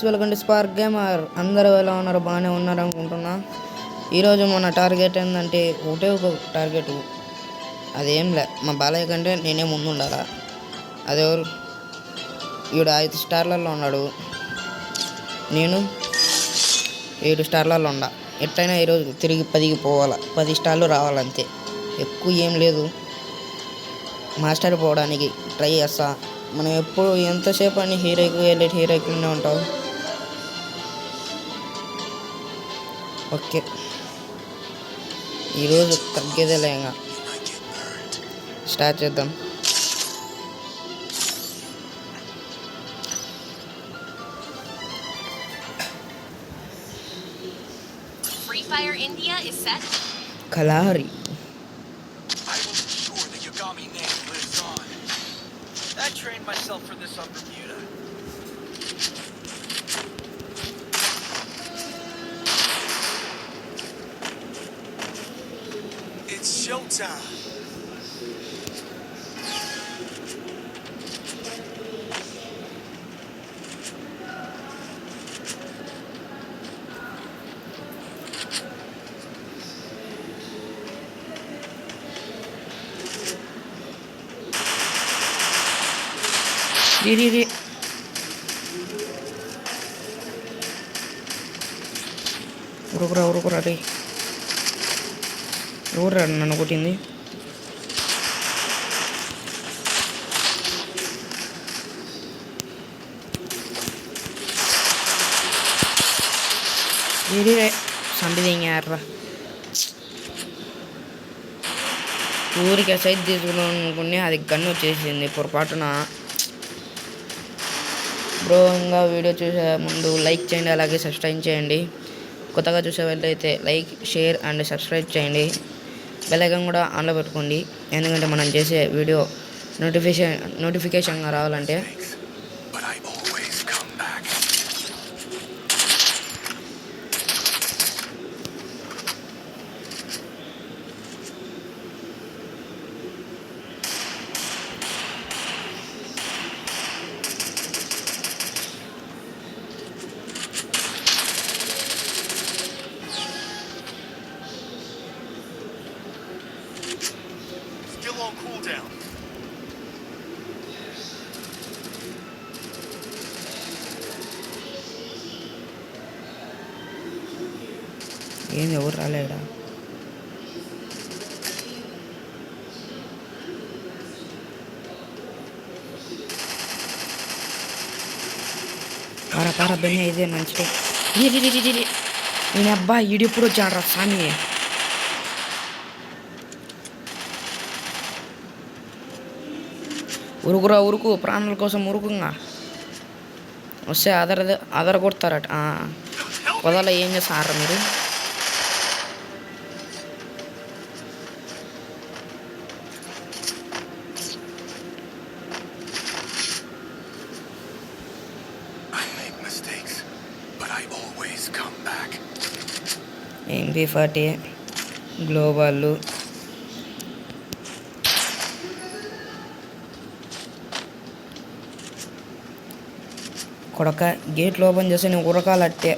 Welcome to spark gamer. అందరూ ఎలా ఉన్నారు? బాగానే ఉన్నారు అనుకుంటున్నా. ఈరోజు మన టార్గెట్ ఏంటంటే ఒకటే ఒక టార్గెట్. అదేం లే, మా బాలయ్య కంటే నేనే ముందు ఉండాలా. అదెవరు? ఈడు 5 స్టార్లలో ఉన్నాడు, నేను 7 స్టార్లలో ఉండా. ఎట్టయినా ఈరోజు తిరిగి 10కి పోవాలా, 10 స్టార్లు రావాలంతే. ఎక్కువ ఏం లేదు, మాస్టర్ పోవడానికి ట్రై చేస్తా. మనం ఎప్పుడు ఎంతసేపు అని హీరోయిక్లోనే ఉంటావు. ఓకే, ఈరోజు తగ్గేదేలే. ఇంకా స్టార్ట్ చేద్దాం. Free Fire India is set. కలారి. I trained myself for this on Bermuda. It's showtime. ఇది ఉరుకురా రే. ఎవరు నన్ను కొట్టింది? ఇది సండిదింగారా. ఊరికి సైడ్ తీసుకున్నాం అనుకుని అది గన్ను వచ్చేసింది పొరపాటున. బ్రో, ఇంకా వీడియో చూసే ముందు లైక్ చేయండి, అలాగే సబ్స్క్రైబ్ చేయండి. కొత్తగా చూసే వాళ్ళైతే లైక్, షేర్ అండ్ సబ్స్క్రైబ్ చేయండి. బెల్ ఐకాన్ కూడా ఆన్లో పెట్టుకోండి, ఎందుకంటే మనం చేసే వీడియో నోటిఫికేషన్గా రావాలంటే. Still on cooldown. ఏంది ఎవరు రాలేడా? పారా బెన్న, ఇదే మంచిది. నేను అబ్బా ఈడు ఎప్పుడు వచ్చాడు రా స్వామి. ఉరుకు ప్రాణాల కోసం ఉరుకుగా వస్తే అదర కొడతారట. పొదలో ఏం చేస్తారా మీరు? MP40 గ్లోబల్ కొడక. గేట్లు ఓపెన్ చేసి నేను ఉరకాలట్టే,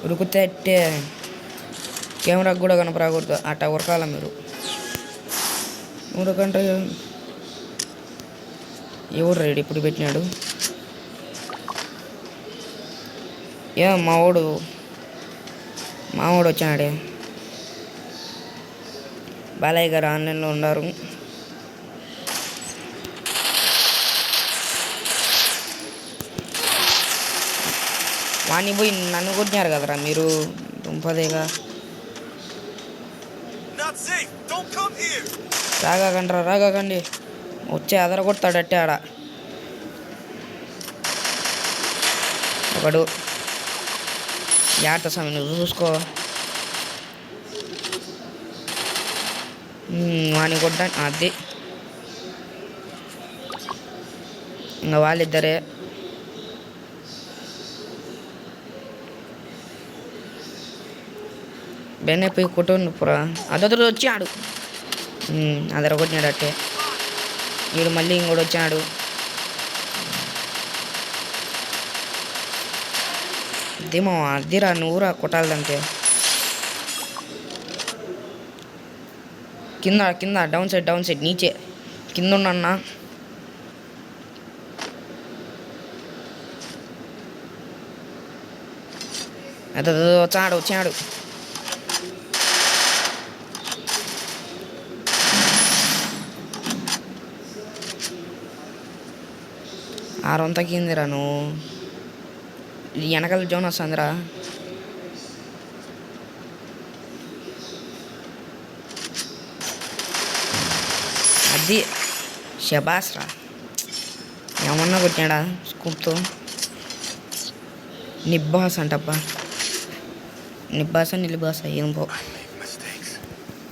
ఉరికితే అట్టే కెమెరాకు కూడా కనపరాకూడదు. అట్ట ఉరకాల మీరు. ఉరకంటే ఎవరు రైడ్ ఇప్పుడు పెట్టినాడు? మావాడు వచ్చాడే. బాలయ్య గారు ఆన్లైన్లో ఉన్నారు. వాణ్ణి పోయి నన్ను కొట్టినారు కదరా మీరు, దుంపదేగా. రాగాకండి, వచ్చే అదర కొడతాడట్టే ఆడ ఒకడు. జాగ్రత్త స్వామి, నువ్వు చూసుకో. వాణ్ణి కొట్టా అది. ఇంకా వాళ్ళిద్దరే. బెన్నే పోయి కొట్టు పురా. అదొద్దరు వచ్చాడు, అదర కొట్టినాడు అట్టే. వీడు మళ్ళీ ఇంకోటి వచ్చాడు. అదేమో అదిరా నువ్వురా కొట్టాలంతే. కింద కింద డౌన్ సైడ్ నీచే కింద ఉన్నా. అదే వచ్చాడు. ఆరొంత కిందిరా నువ్వు. వెనకాల జోన్ వస్తుందిరా. అది షబాస్ రా. ఏమన్నా కొట్టినాడా స్కూప్తో. నిబ్బాస్ అంటబ్బా. నిలిబాస ఏం పో. I make mistakes,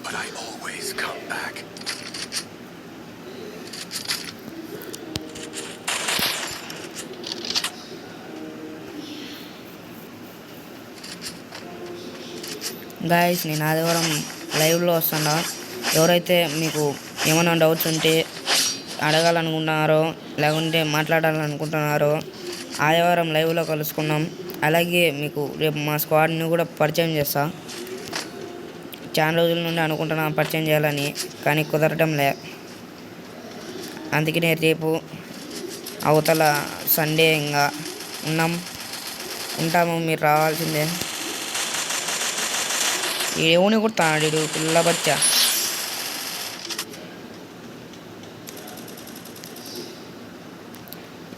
but I always come back. Guys నేను ఆదివారం లైవ్లో వస్తున్నా. ఎవరైతే మీకు ఏమైనా డౌట్స్ ఉంటే అడగాలనుకుంటున్నారో లేకుంటే మాట్లాడాలనుకుంటున్నారో ఆదివారం లైవ్లో కలుసుకున్నాం. అలాగే మీకు రేపు మా స్క్వాడ్ని కూడా పరిచయం చేస్తా. చాలా రోజుల నుండి అనుకుంటున్నా పరిచయం చేయాలని, కానీ కుదరటం లే. అందుకనే రేపు అవతల సండే ఇంకా ఉంటాము. మీరు రావాల్సిందే. ఏవుని కుడతాడు పిల్ల బచ్చా.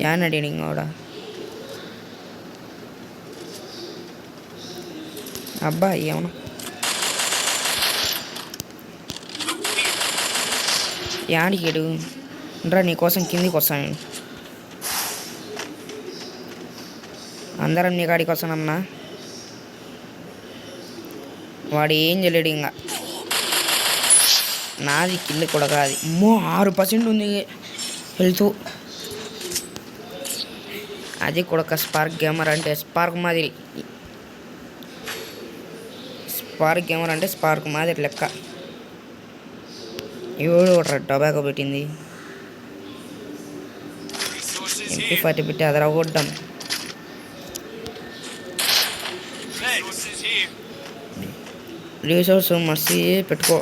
యానడి ఇంకోడా అబ్బా ఏమన్నా యాడికేడు రా. నీకోసం కిందికి వస్తాను నేను. అందరం నీ కాడికి వస్తానమ్మా. వాడు ఏం చేయలేడు ఇంకా. నాది కిల్లు కూడా కాదు. 6% ఉంది వెళ్తూ. అది కూడా స్పార్క్ గేమర్ అంటే స్పార్క్ మాదిరి. స్పార్క్ మాదిరి లెక్క. ఎవడు టొబాకో పెట్టింది. MP40 పెట్టి అదరగొడ్డాం. రీసోర్స్ మస్తీ పెట్టుకో.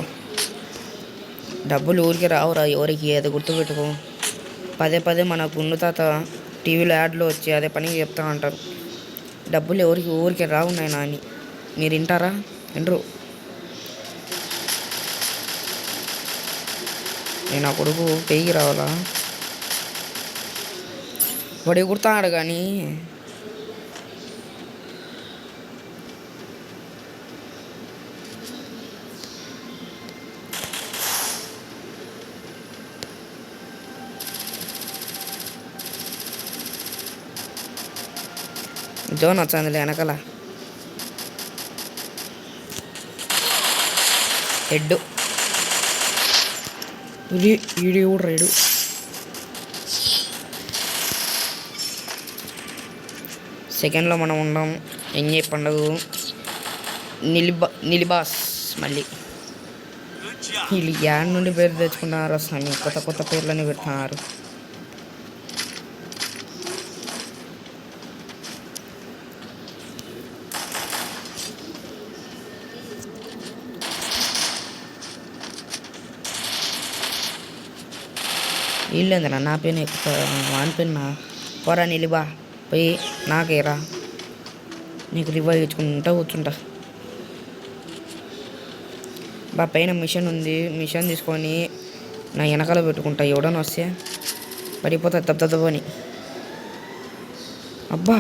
డబ్బులు ఊరికి రావురా ఎవరికి. అది గుర్తుపెట్టుకో. పదే మన గుండు తాత టీవీలో యాడ్లో వచ్చి అదే పని చెప్తా ఉంటారు. డబ్బులు ఎవరికి ఊరికి రావు నాయనా అని. మీరు వింటారా? వినరు. నేను ఆ కొడుకు పెయ్యి రావాలా? వాడు ఎగురుతాడు కానీ జోన్ వచ్చిందిలే వెనకాల. హెడ్ ఈడు కూడా రేడు. సెకండ్లో మనం ఉన్నాం. ఎంజాయ్ పండుగ. నిలిబాస్ మళ్ళీ వీళ్ళు యాడ్ నుండి పేరు తెచ్చుకున్నారు. అసలు కొత్త పేర్లని పెడుతున్నారు. వీళ్ళేందిరా నా పేరు ఎక్కువ వాని పేరు నా పోరా. నిలిబా పోయి నాకేరా. నీకు రివైవ్ ఇచ్చుకుంటా కూర్చుంటా. పైన మిషన్ ఉంది. మిషన్ తీసుకొని నా వెనకాల పెట్టుకుంటా. ఎవడని వస్తే పడిపోతా తప్పని. అబ్బా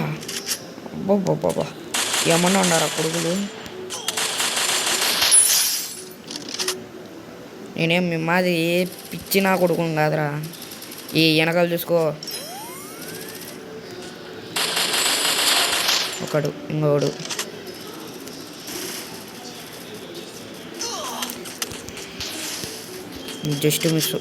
ఏమన్నా ఉన్నారా కొడుకులు? నేనేం మీ మాది పిచ్చి నా కొడుకుని కాదురా. ఈ వెనకాల చూసుకో. ఒకడు ఇంకోడు. Just miss.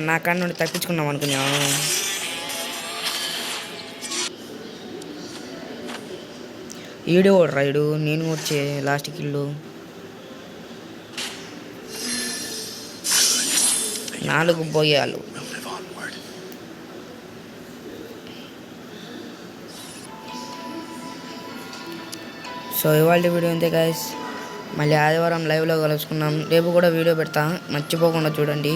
నా కాడ నుండి తప్పించుకున్నాం అనుకున్నాం. ఈడే ఓడు రైడు నేను వచ్చే last kill 4 పోయాలు. We'll live onward. So ఇవాళ వీడియో అంతే గైస్. మళ్ళీ ఆదివారం లైవ్లో కలుసుకున్నాం. రేపు కూడా వీడియో పెడతా, మర్చిపోకుండా చూడండి.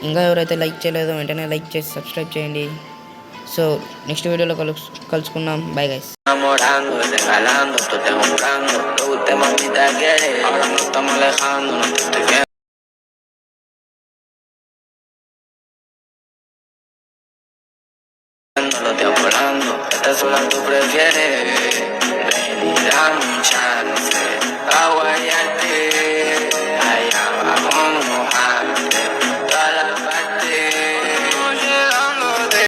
ఇంకా ఎవరైతే లైక్ చేయలేదో వెంటనే లైక్ చేసి సబ్స్క్రైబ్ చేయండి. సో నెక్స్ట్ వీడియోలో కలుసుకుందాం. Bye guys. Enamorando, regalando, tú te jugando. Lo que usted mamita quiere, ahora nos estamos alejando, no te estoy viendo. Los días volando, esta sola tú prefieres. Ven y dame un chance, agua y